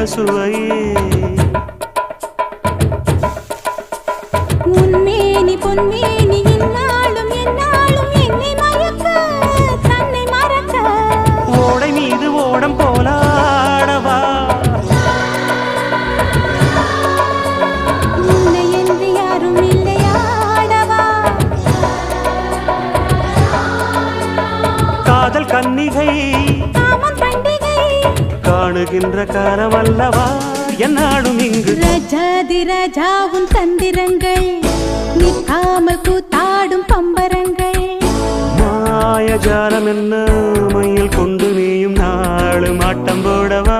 சுவையே உன்மேனி பொன்மேனி என்னாலும் என்னாலும் என்னை மயக்க தன்னை மறக்க ஓடை மீது ஓடம் போலாடவா உன்னை என்று யாரும் இல்லையாடவா காதல் கன்னிகை காமம் பண்டிகை காணுகின்ற காலமல்லவா என்னாலும் இங்கு ரஜாதி ராஜாவும் தந்திரங்கள் நிற்காமல் கூத்தாடும் பம்பரங்கள் மாயஜாலம் என்ன மையில் கொண்டு நீயும் நாளும் ஆட்டம் போடவா